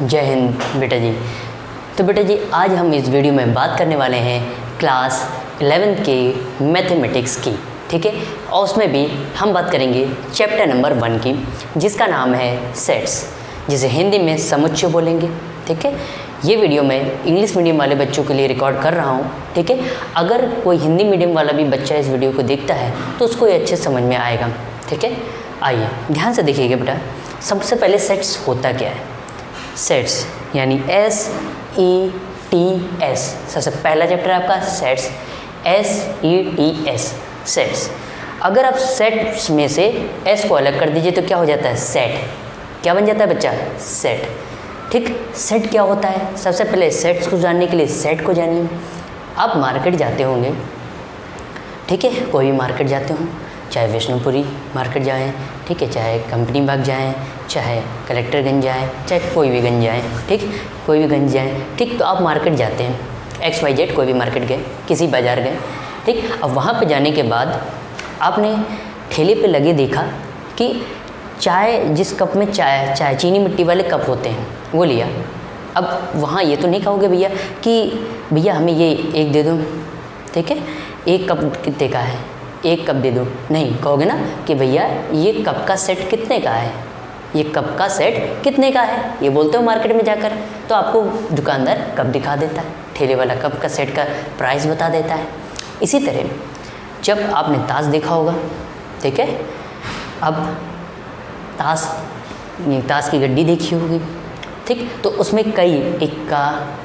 जय हिंद बेटा जी। तो बेटा जी आज हम इस वीडियो में बात करने वाले हैं क्लास 11th के मैथमेटिक्स की, ठीक है। और उसमें भी हम बात करेंगे चैप्टर नंबर 1 की, जिसका नाम है सेट्स, जिसे हिंदी में समुच्चय बोलेंगे, ठीक है। ये वीडियो मैं इंग्लिश मीडियम वाले बच्चों के लिए रिकॉर्ड कर रहा हूँ, ठीक है। अगर कोई हिंदी मीडियम वाला भी बच्चा इस वीडियो को देखता है तो उसको ये अच्छे समझ में आएगा, ठीक है। आइए ध्यान से देखिएगा बेटा। सबसे पहले सेट्स होता क्या है? सेट्स यानी SETS, सबसे पहला चैप्टर है आपका सेट्स, SETS, सेट्स। अगर आप सेट्स में से S को अलग कर दीजिए तो क्या हो जाता है? सेट। क्या बन जाता है बच्चा? सेट, ठीक। सेट क्या होता है? सबसे पहले सेट्स को जानने के लिए सेट को जानिए। आप मार्केट जाते होंगे, ठीक है, कोई भी मार्केट जाते हों, चाहे विष्णुपुरी मार्केट जाएं, ठीक है, चाहे कंपनी बाग जाएं, चाहे कलेक्टरगंज जाएं, चाहे कोई भी गंज जाएं, ठीक, कोई भी गंज जाएं, ठीक। तो आप मार्केट जाते हैं, XYZ कोई भी मार्केट गए, किसी बाज़ार गए, ठीक। अब वहाँ पे जाने के बाद आपने ठेले पे लगे देखा कि चाय, जिस कप में चाय चीनी मिट्टी वाले कप होते हैं वो लिया। अब वहाँ ये तो नहीं कहोगे भैया कि भैया हमें ये एक दे दो, ठीक है, एक कप कितने का है, एक कप दे दो, नहीं कहोगे ना कि भैया ये कप का सेट कितने का है, ये कप का सेट कितने का है, ये बोलते हो मार्केट में जाकर। तो आपको दुकानदार कप दिखा देता है, ठेले वाला कप का सेट का प्राइस बता देता है। इसी तरह जब आपने ताश देखा होगा, ठीक है, अब ताश की गड्डी देखी होगी, ठीक, तो उसमें कई इक्का,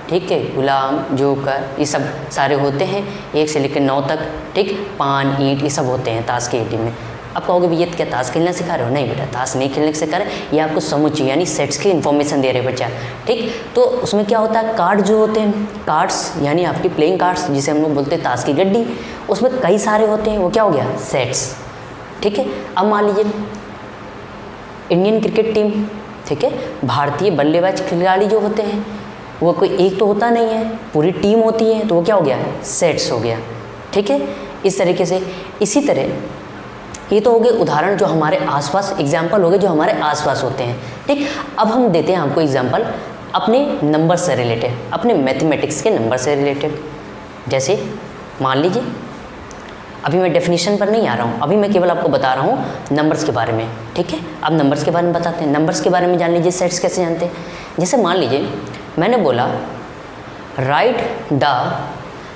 ठीक है, गुलाम, जोकर, ये सब सारे होते हैं, 1 से लेकर 9 तक, ठीक, पान, ईंट, ये सब होते हैं ताश की गड्डी में। अब कहोगे भैया क्या ताश खेलना सिखा रहे हो? नहीं बेटा, ताश नहीं खेलने सिखा रहे, ये आपको समुच्चय यानी सेट्स की इन्फॉर्मेशन दे रहे बच्चा, ठीक। तो उसमें क्या होता है, कार्ड जो होते हैं, कार्ड्स यानी आपकी प्लेइंग कार्ड्स, जिसे हम लोग बोलते हैं ताश की गड्डी, उसमें कई सारे होते हैं, वो क्या हो गया? सेट्स, ठीक है। अब मान लीजिए इंडियन क्रिकेट टीम, ठीक है, भारतीय बल्लेबाज खिलाड़ी जो होते हैं वो कोई एक तो होता नहीं है, पूरी टीम होती है, तो वो क्या हो गया? सेट्स हो गया, ठीक है। इस तरीके से, इसी तरह ये तो हो गए उदाहरण जो हमारे आसपास, एग्जाम्पल हो गए जो हमारे आसपास होते हैं, ठीक। अब हम देते हैं हमको एग्जाम्पल अपने नंबर से रिलेटेड, अपने मैथमेटिक्स के नंबर से रिलेटेड। जैसे मान लीजिए अभी मैं डेफिनेशन पर नहीं आ रहा हूँ, अभी मैं केवल आपको बता रहा हूँ नंबर्स के बारे में, ठीक है। अब नंबर्स के बारे में बताते हैं, नंबर्स के बारे में जान लीजिए सेट्स कैसे जानते हैं। जैसे मान लीजिए मैंने बोला right the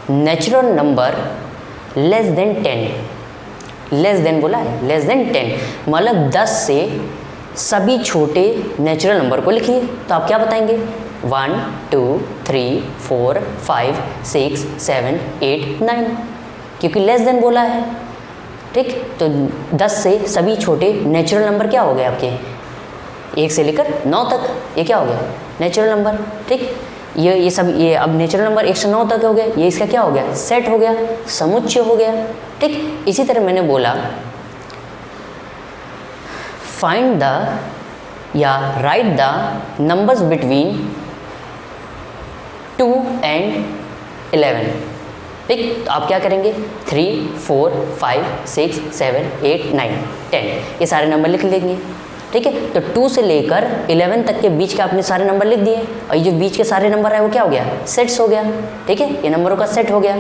natural number less than 10, less than बोला है, लेस देन 10 मतलब 10 से सभी छोटे नेचुरल नंबर को लिखिए। तो आप क्या बताएंगे? 1 2 3 4 5 6 7 8 9, क्योंकि लेस देन बोला है, ठीक। तो 10 से सभी छोटे नेचुरल नंबर क्या हो गए आपके? 1 से लेकर 9 तक, ये क्या हो गया? नेचुरल नंबर, ठीक। ये सब, ये अब नेचुरल नंबर 1 से 9 तक हो गया, ये इसका क्या हो गया? सेट हो गया, समुच्चय हो गया, ठीक। इसी तरह मैंने बोला फाइंड द या right the numbers between 2 and 11, ठीक। तो आप क्या करेंगे? 3 4 5 6 7 8 9 10, ये सारे नंबर लिख लेंगे, ठीक है। तो 2 से लेकर 11 तक के बीच के आपने सारे नंबर लिख दिए, और ये जो बीच के सारे नंबर है वो क्या हो गया? सेट्स हो गया, ठीक है, ये नंबरों का सेट हो गया।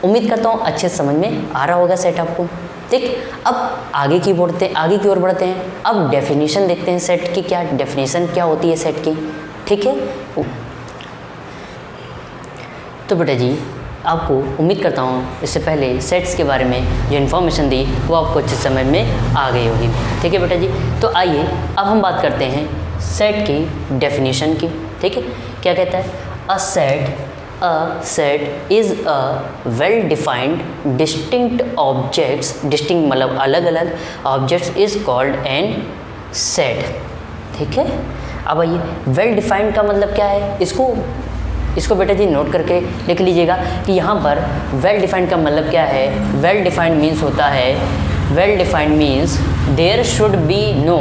उम्मीद करता हूँ अच्छे समझ में आ रहा होगा सेट आपको, ठीक। अब आगे की ओर बढ़ते हैं। अब डेफिनेशन देखते हैं सेट की, क्या डेफिनेशन क्या होती है सेट की, ठीक है। तो बेटा जी आपको उम्मीद करता हूँ इससे पहले सेट्स के बारे में जो इन्फॉर्मेशन दी वो आपको अच्छे समझ में आ गई होगी, ठीक है बेटा जी। तो आइए अब हम बात करते हैं सेट की डेफिनेशन की, ठीक है। क्या कहता है? A set is a well defined distinct objects, distinct मतलब अलग अलग objects, is called an set, ठीक है। अब आइए वेल डिफाइंड का मतलब क्या है, इसको बेटा जी नोट करके लिख लीजिएगा कि यहाँ पर वेल डिफाइंड का मतलब क्या है। वेल डिफाइंड मीन्स होता है, well defined means there should be no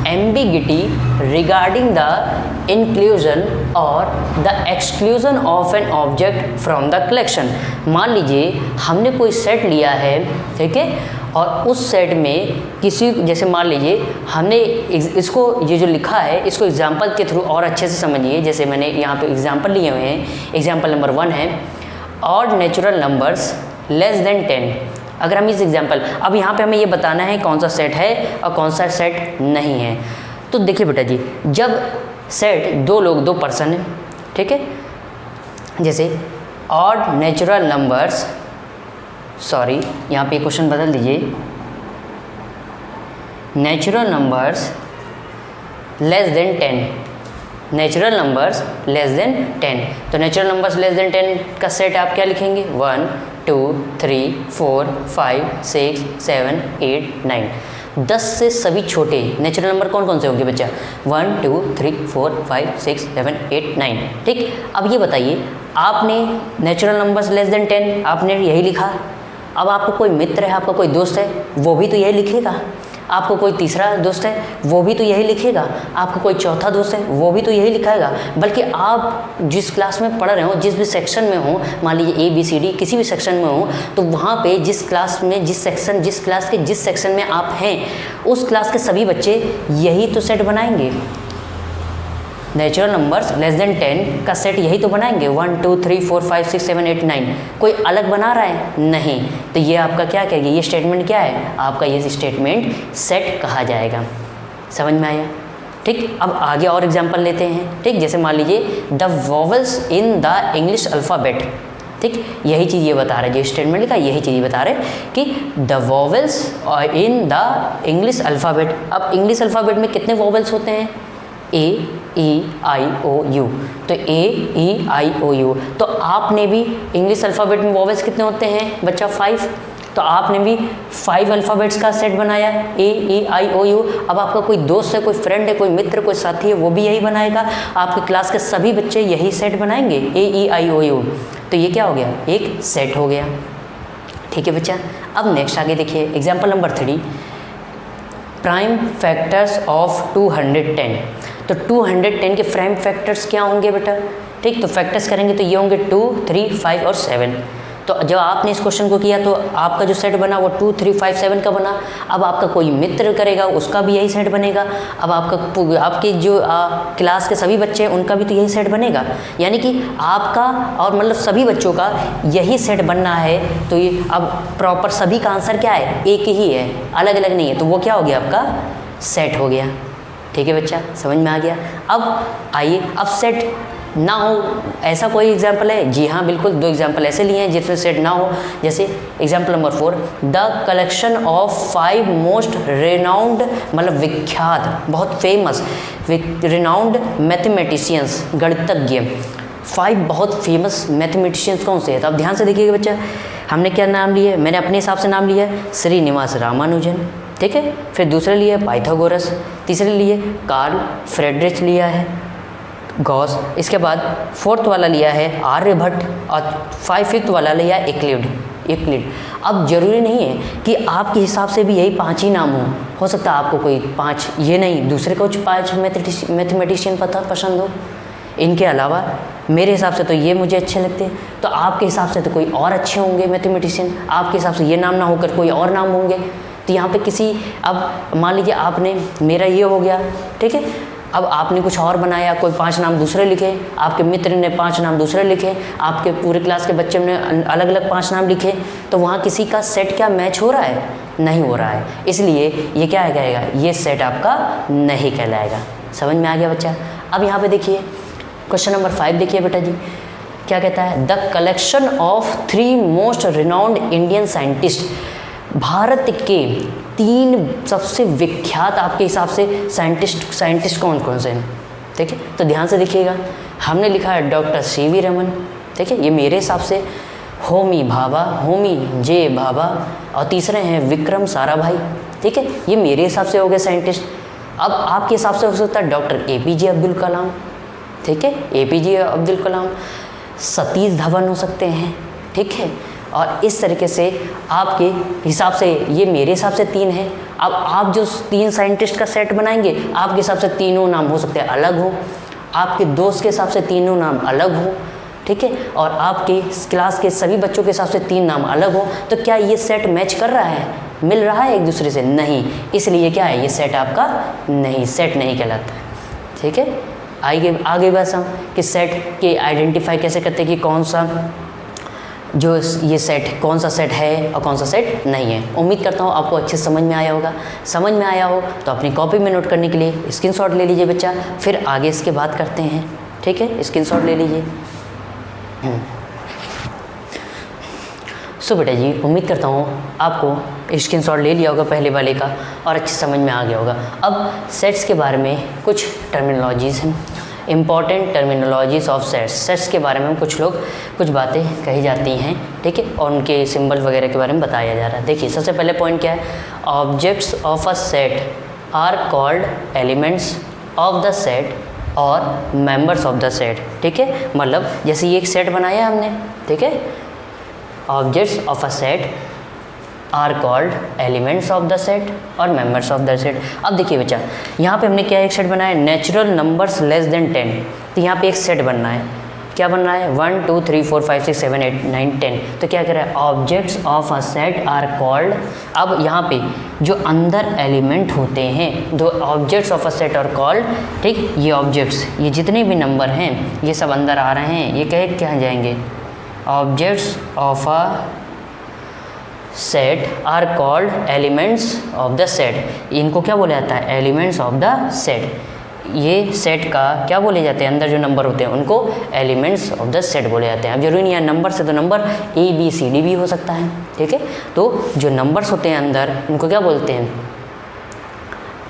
ambiguity regarding the inclusion और the exclusion of an object from the collection. मान लीजिए हमने कोई सेट लिया है, ठीक है, और उस सेट में किसी, जैसे मान लीजिए हमने इसको, ये जो लिखा है इसको एग्जाम्पल के थ्रू और अच्छे से समझिए। जैसे मैंने यहाँ पे एग्जाम्पल लिए हुए हैं। एग्जाम्पल नंबर 1 है odd natural numbers less than 10। अगर हम इस एग्जाम्पल, अब यहाँ पे हमें ये बताना है कौन सा सेट है और कौन सा सेट नहीं है। तो देखिए बेटा जी, जब सेट 2 लोग 2 पर्सन है, ठीक है, जैसे ऑड नेचुरल नंबर्स, सॉरी यहाँ पे क्वेश्चन बदल दीजिए, natural numbers less than 10, natural numbers less than 10। तो नेचुरल नंबर्स लेस देन 10 का सेट आप क्या लिखेंगे? 1 2 3 4 5 6 7 8 9। 10 से सभी छोटे नेचुरल नंबर कौन कौन से होंगे बच्चा? 1 2 3 4 5 6 7 8 9। ठीक, अब ये बताइए, आपने नेचुरल नंबर्स लेस देन 10 आपने यही लिखा। अब आपको कोई मित्र है, आपका कोई दोस्त है, वो भी तो यही लिखेगा। आपको कोई तीसरा दोस्त है, वो भी तो यही लिखेगा। आपको कोई चौथा दोस्त है, वो भी तो यही लिखाएगा। बल्कि आप जिस क्लास में पढ़ रहे हो, जिस भी सेक्शन में हो, मान लीजिए ABCD किसी भी सेक्शन में हो, तो वहाँ पे जिस क्लास में, जिस क्लास के जिस सेक्शन में आप हैं, उस क्लास के सभी बच्चे यही तो सेट बनाएंगे। नेचुरल नंबर्स लेस देन 10 का सेट यही तो बनाएंगे। 1 2 3 4 5 6 7 8 9। कोई अलग बना रहा है? नहीं। तो ये आपका क्या कहेगी? ये स्टेटमेंट क्या है? आपका ये स्टेटमेंट सेट कहा जाएगा। समझ में आया? ठीक, अब आगे और एग्जांपल लेते हैं। ठीक, जैसे मान लीजिए the vowels in the English alphabet. ठीक, यही चीज़ ये बता रहे हैं, जो स्टेटमेंट लिखा यही चीज़ बता रहे हैं कि the vowels in the English alphabet. अब इंग्लिश अल्फ़ाबेट में कितने वॉवल्स होते हैं? A-E-I-O-U। तो A-E-I-O-U। तो आपने भी इंग्लिश अल्फ़ाबेट में वॉवेल्स कितने होते हैं बच्चा? 5। तो आपने भी 5 अल्फ़ाबेट्स का सेट बनाया, A-E-I-O-U। अब आपका कोई दोस्त है, कोई फ्रेंड है, कोई मित्र, कोई साथी है, वो भी यही बनाएगा। आपके क्लास के सभी बच्चे यही सेट बनाएंगे, A-E-I-O-U। तो ये क्या हो गया? एक सेट हो गया। ठीक है बच्चा, अब नेक्स्ट आगे देखिए, example number 3, prime factors of 210। तो 210 के प्राइम फैक्टर्स क्या होंगे बेटा? ठीक, तो फैक्टर्स करेंगे तो ये होंगे 2 3 5 और 7। तो जब आपने इस क्वेश्चन को किया तो आपका जो सेट बना वो 2 3 5 7 का बना। अब आपका कोई मित्र करेगा, उसका भी यही सेट बनेगा। अब आपके जो क्लास के सभी बच्चे हैं उनका भी तो यही सेट बनेगा। यानी कि आपका और मतलब सभी बच्चों का यही सेट बनना है। तो ये अब प्रॉपर सभी का आंसर क्या है? एक ही है, अलग अलग नहीं है। तो वो क्या हो गया? आपका सेट हो गया। ठीक है बच्चा, समझ में आ गया? अब आइए, अब सेट ना हो ऐसा कोई एग्जाम्पल है? जी हाँ, बिल्कुल 2 एग्जाम्पल ऐसे लिए हैं जिसमें सेट ना हो। जैसे example number 4, the collection of 5 most renowned, मतलब विख्यात, बहुत फेमस, रेनाउंड मैथमेटिशियंस, गणितज्ञ। 5 बहुत फेमस मैथमेटिशियंस कौन से हैं? तो आप ध्यान से देखिएगा बच्चा, हमने क्या नाम लिया है? मैंने अपने हिसाब से नाम लिया है श्रीनिवास रामानुजन। ठीक है, फिर दूसरे लिए पाइथागोरस, तीसरे लिए कार्ल फ्रेडरिच लिया है, गॉस। इसके बाद 4th वाला लिया है आर्यभट्ट और 5th वाला लिया यूक्लिड। अब जरूरी नहीं है कि आपके हिसाब से भी यही 5 ही नाम हो सकता है आपको कोई 5 ये नहीं, दूसरे को 5 मैथमेटिशियन पसंद हो। इनके अलावा मेरे हिसाब से तो ये मुझे अच्छे लगते हैं, तो आपके हिसाब से तो कोई और अच्छे होंगे मैथमेटिशियन। आपके हिसाब से ये नाम ना होकर कोई और नाम होंगे। तो यहाँ पे किसी, अब मान लीजिए आपने, मेरा ये हो गया, ठीक है, अब आपने कुछ और बनाया, कोई 5 नाम दूसरे लिखे, आपके मित्र ने 5 नाम दूसरे लिखे, आपके पूरे क्लास के बच्चे ने अलग अलग 5 नाम लिखे, तो वहाँ किसी का सेट क्या मैच हो रहा है? नहीं हो रहा है। इसलिए ये क्या कहेगा? ये सेट आपका नहीं कहलाएगा। समझ में आ गया बच्चा? अब यहाँ पे देखिए क्वेश्चन नंबर 5 देखिए बेटा जी, क्या कहता है? The collection of 3 most renowned Indian scientist. Bharat के 3 सबसे विख्यात आपके हिसाब से साइंटिस्ट कौन कौन से हैं? ठीक है, तो ध्यान से देखिएगा। हमने लिखा है डॉक्टर CV रमन, ठीक है, ये मेरे हिसाब से। होमी जे भाभा, और तीसरे हैं विक्रम साराभाई। ठीक है, ये मेरे हिसाब से हो गए साइंटिस्ट। अब आपके हिसाब से हो सकता है डॉक्टर APJ अब्दुल कलाम। ठीक है, APJ अब्दुल कलाम, सतीश धवन हो सकते हैं। ठीक है, और इस तरीके से आपके हिसाब से, ये मेरे हिसाब से 3 है। अब आप जो 3 साइंटिस्ट का सेट बनाएंगे, आपके हिसाब से तीनों नाम हो सकते हैं अलग हो, आपके दोस्त के हिसाब से तीनों नाम अलग हो। ठीक है, और आपके क्लास के सभी बच्चों के हिसाब से 3 नाम अलग हो। तो क्या ये सेट मैच कर रहा है? मिल रहा है एक दूसरे से? नहीं, इसलिए क्या है, ये सेट आपका नहीं, सेट नहीं कहलाता है। ठीक है, आगे बस हम कि सेट के आइडेंटिफाई कैसे करते हैं कि कौन सा जो ये सेट, कौन सा सेट है और कौन सा सेट नहीं है। उम्मीद करता हूँ आपको अच्छे समझ में आया होगा। समझ में आया हो तो अपनी कॉपी में नोट करने के लिए स्क्रीनशॉट ले लीजिए बच्चा, फिर आगे इसके बात करते हैं। ठीक है, स्क्रीनशॉट ले लीजिए। सो बेटा जी, उम्मीद करता हूँ आपको स्क्रीनशॉट ले लिया होगा पहले वाले का और अच्छे समझ में आ गया होगा। अब सेट्स के बारे में कुछ टर्मिनोलॉजीज़ हैं, important terminologies of sets. Sets के बारे में कुछ बातें कही जाती हैं, ठीक है, और उनके सिंबल वगैरह के बारे में बताया जा रहा है। देखिए, सबसे पहले पॉइंट क्या है, objects of a set are called elements of the set और मेंबर्स ऑफ द सेट। ठीक है, मतलब जैसे ये एक सेट बनाया हमने, ठीक है, objects of a set are called elements of the set और मेंबर्स ऑफ द सेट। अब देखिए बच्चा, यहाँ पे हमने क्या एक सेट बनाया है, नेचुरल नंबर्स लेस देन 10। तो यहाँ पे एक सेट बनना है, क्या बनना है, 1 2 3 4 5 6 7 8 9 10। तो क्या कह रहा है, objects of a set are called. अब यहाँ पे जो अंदर एलिमेंट होते हैं, दो ऑब्जेक्ट्स of a set are called, ठीक, ये ऑब्जेक्ट्स, ये जितने भी नंबर हैं ये सब अंदर आ रहे हैं, ये क्या जाएंगे, objects of a set are called elements of the set. इनको क्या बोला जाता है, एलिमेंट्स ऑफ द सेट। ये सेट का क्या बोले जाते हैं, अंदर जो नंबर होते हैं उनको एलिमेंट्स ऑफ द सेट बोले जाते हैं। अब जरूरी नहीं है नंबर से, तो नंबर ABCD भी हो सकता है। ठीक है, तो जो नंबर्स होते हैं अंदर, उनको क्या बोलते हैं,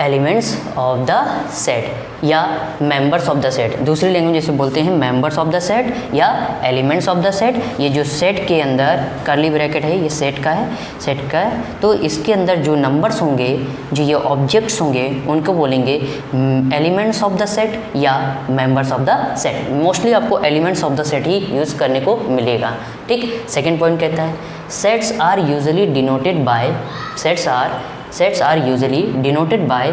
एलिमेंट्स ऑफ द सेट या मेंबर्स ऑफ द सेट। दूसरी लैंग्वेज जैसे बोलते हैं मेंबर्स ऑफ द सेट या एलिमेंट्स ऑफ द सेट। ये जो सेट के अंदर कर्ली ब्रैकेट है, ये सेट का है, तो इसके अंदर जो नंबर्स होंगे, जो ये ऑब्जेक्ट्स होंगे, उनको बोलेंगे एलिमेंट्स ऑफ द सेट या members of the set. Mostly आपको एलिमेंट्स ऑफ द सेट ही यूज़ करने को मिलेगा। ठीक, सेकेंड पॉइंट कहता है, sets are usually denoted by, Sets are usually denoted by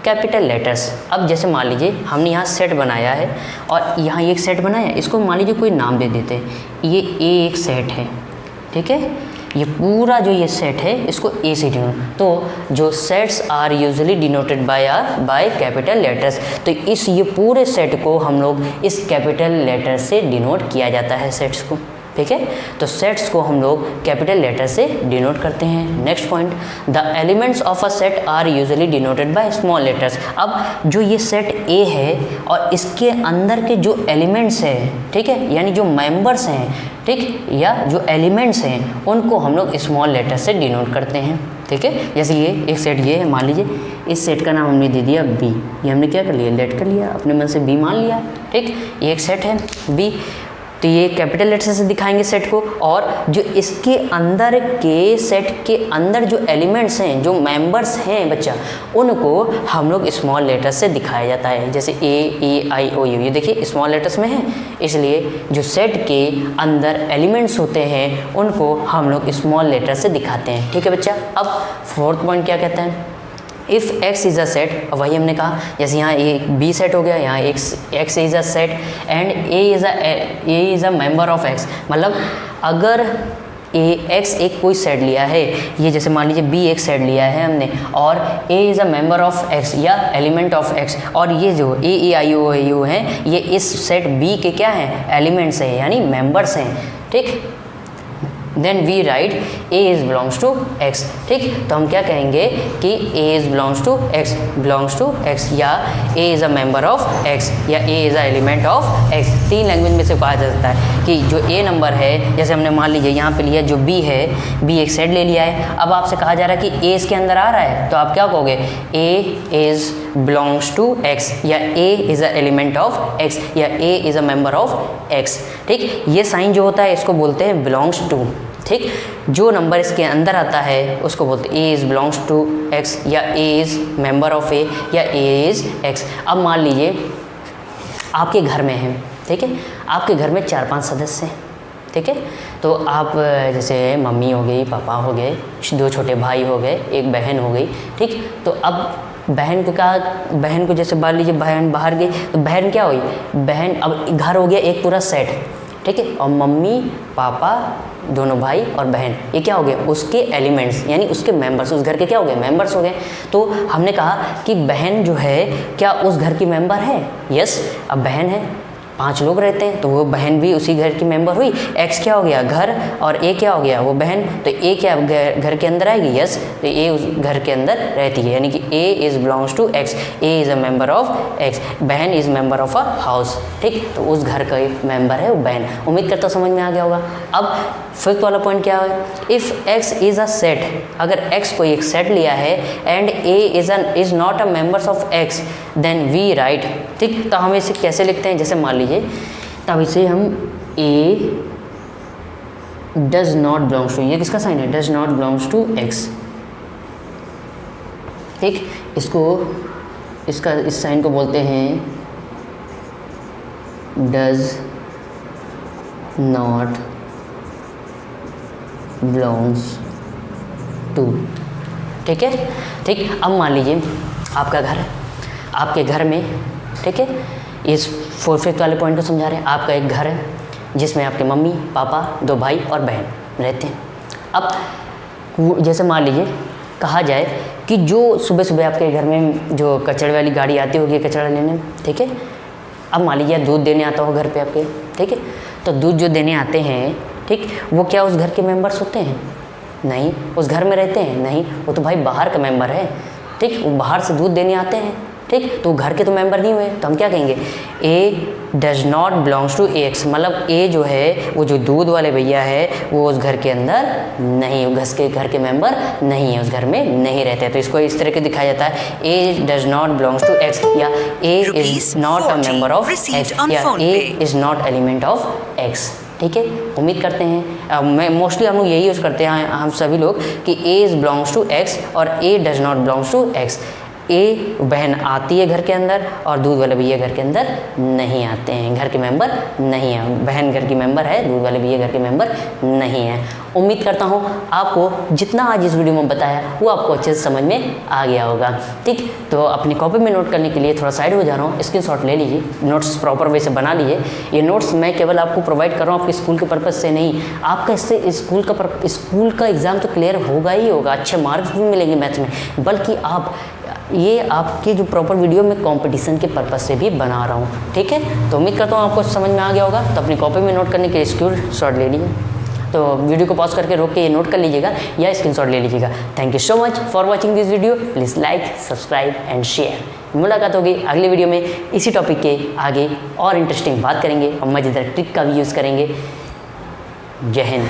capital letters. अब जैसे मान लीजिए हमने यहाँ सेट बनाया है और यहाँ एक सेट बनाया, इसको मान लीजिए कोई नाम दे देते हैं, ये एक सेट है। ठीक है, ये पूरा जो ये सेट है इसको ए से डिनोट, तो जो sets are usually denoted by capital letters, तो इस ये पूरे सेट को हम लोग इस कैपिटल लेटर से डिनोट किया जाता है सेट्स को। ठीक है, तो सेट्स को हम लोग कैपिटल लेटर से डिनोट करते हैं। Next point, the elements of a set are usually denoted by small letters. अब जो ये सेट ए है और इसके अंदर के जो एलिमेंट्स हैं, ठीक है, यानी जो मेंबर्स हैं, ठीक, या जो एलिमेंट्स हैं, उनको हम लोग स्मॉल लेटर से डिनोट करते हैं। ठीक है, जैसे ये एक सेट ये है, मान लीजिए इस सेट का नाम हमने दे दिया बी, ये हमने क्या कर लिया, लेट कर लिया, अपने मन से बी मान लिया। ठीक, ये एक सेट है बी, तो ये कैपिटल लेटर से दिखाएंगे सेट को, और जो इसके अंदर के सेट के अंदर जो एलिमेंट्स हैं, जो मेंबर्स हैं बच्चा, उनको हम लोग स्मॉल लेटर से दिखाया जाता है। जैसे A, E, I, O, U, ये देखिए स्मॉल लेटर्स में है, इसलिए जो सेट के अंदर एलिमेंट्स होते हैं उनको हम लोग स्मॉल लेटर से दिखाते हैं। ठीक है बच्चा, अब फोर्थ पॉइंट क्या कहता है, if x is a set, वही हमने कहा, जैसे यहाँ एक B सेट हो गया, यहाँ x is a set and A is a member of x। मतलब अगर x एक कोई सेट लिया है, ये जैसे मान लीजिए B एक सेट लिया है हमने, और A is a member of x या एलिमेंट ऑफ x, और ये जो A, हैं, ये इस सेट B के क्या हैं, एलिमेंट्स हैं, यानी मेंबर्स हैं। ठीक, then we write A is belongs to x। ठीक, तो हम क्या कहेंगे कि A is belongs to x, या A is a member of x, या A is a element of x। तीन लैंग्वेज में से कहा जा सकता है कि जो A नंबर है, जैसे हमने मान लीजिए यहाँ पे लिया, जो B है, B एक सेट ले लिया है, अब आपसे कहा जा रहा है कि A इसके अंदर आ रहा है, तो आप क्या कहोगे, A is belongs to x, या A is a element of x, या A is a member of x। ठीक, ये साइन जो होता है इसको बोलते हैं बिलोंग्स टू। ठीक, जो नंबर इसके अंदर आता है उसको बोलते हैं A is belongs to x, या A is member of A, या A इज़ x। अब मान लीजिए आपके घर में है, ठीक है, आपके घर में 4-5 सदस्य हैं। ठीक है, तो आप जैसे मम्मी हो गई, पापा हो गए, 2 छोटे भाई हो गए, एक बहन हो गई। ठीक, तो अब बहन को क्या, बहन को जैसे मान लीजिए बहन बाहर गई तो बहन क्या हुई, बहन अब घर हो गया एक पूरा सेट, ठीक है, और मम्मी पापा दोनों भाई और बहन ये क्या हो गए, उसके एलिमेंट्स यानी उसके मेंबर्स, उस घर के क्या हो गए, मेंबर्स हो गए। तो हमने कहा कि बहन जो है क्या उस घर की मेंबर है, यस। अब बहन है, 5 लोग रहते हैं तो वो बहन भी उसी घर की मेंबर हुई। एक्स क्या हो गया, घर, और ए क्या हो गया, वो बहन, तो ए क्या घर के अंदर आएगी, यस। तो ए उस घर के अंदर रहती है, यानी कि A is belongs to X, A is a member of X, बहन is member of a house, ठीक। तो उस घर का एक मेंबर है वो बहन। उम्मीद करता समझ में आ गया होगा। अब फिफ्थ वाला पॉइंट क्या है, if x is a set, अगर एक्स कोई एक सेट लिया है and A is not a members of x then we write, ठीक। तो हम इसे कैसे लिखते हैं, जैसे मान लीजिए तब इसे हम A does not belongs to, ये किसका साइन है, does not belongs to x, ठीक। इसको इसका इस साइन को बोलते हैं डज नॉट बिलोंग्स टू, ठीक है, ठीक। अब मान लीजिए आपका घर है, आपके घर में, ठीक है, इस फिफ्थ वाले पॉइंट को समझा रहे हैं। आपका एक घर है जिसमें आपके मम्मी पापा 2 भाई और बहन रहते हैं। अब जैसे मान लीजिए कहा जाए कि जो सुबह सुबह आपके घर में जो कचरे वाली गाड़ी आती होगी कचरा लेने, ठीक है। अब मान लीजिए दूध देने आता हो घर पे आपके, ठीक है, तो दूध जो देने आते हैं, ठीक, वो क्या उस घर के मेंबर्स होते हैं, नहीं। उस घर में रहते हैं, नहीं, वो तो भाई बाहर का मेंबर है, ठीक। वो बाहर से दूध देने आते हैं, ठीक, तो घर के तो मेंबर नहीं हुए। तो हम क्या कहेंगे, A does not belongs to X, मतलब ए जो है वो जो दूध वाले भैया है वो उस घर के अंदर नहीं, घर के मेंबर नहीं है, उस घर में नहीं रहते। तो इसको इस तरह के दिखाया जाता है, A does not belongs to X, या A is not a member of X, या A is not element of X, ठीक है। उम्मीद करते हैं मैं मोस्टली हम लोग यही यूज़ करते हैं हम सभी लोग कि A is belongs to X और A does not belongs to X. A बहन आती है घर के अंदर और दूध वाले भैया घर के अंदर नहीं आते हैं, घर के मेंबर नहीं है। बहन घर की मेंबर है, दूध वाले भैया घर के मेंबर नहीं है। उम्मीद करता हूँ आपको जितना आज इस वीडियो में बताया वो आपको अच्छे से समझ में आ गया होगा, ठीक। तो अपनी कॉपी में नोट करने के लिए थोड़ा साइड हो जा रहा हूँ, स्क्रीनशॉट ले लीजिए, नोट्स प्रॉपर वे से बना लीजिए। ये नोट्स मैं केवल आपको प्रोवाइड कर रहा हूँ आपके स्कूल के पर्पज़ से नहीं, आपका इससे स्कूल का एग्ज़ाम तो क्लियर होगा ही होगा, अच्छे मार्क्स भी मिलेंगे मैथ्स में, बल्कि ये आपकी जो प्रॉपर वीडियो में कंपटीशन के पर्पज़ से भी बना रहा हूँ, ठीक है। तो उम्मीद करता हूँ आपको समझ में आ गया होगा। तो अपनी कॉपी में नोट करने के लिए स्क्रीनशॉट ले लीजिए, तो वीडियो को पॉज करके रोक के ये नोट कर लीजिएगा या स्क्रीनशॉट ले लीजिएगा। Thank you so much for watching this video, please like subscribe and share. मुलाकात होगी अगले वीडियो में, इसी टॉपिक के आगे और इंटरेस्टिंग बात करेंगे और मज़ेदार ट्रिक का भी यूज़ करेंगे। जय हिंद।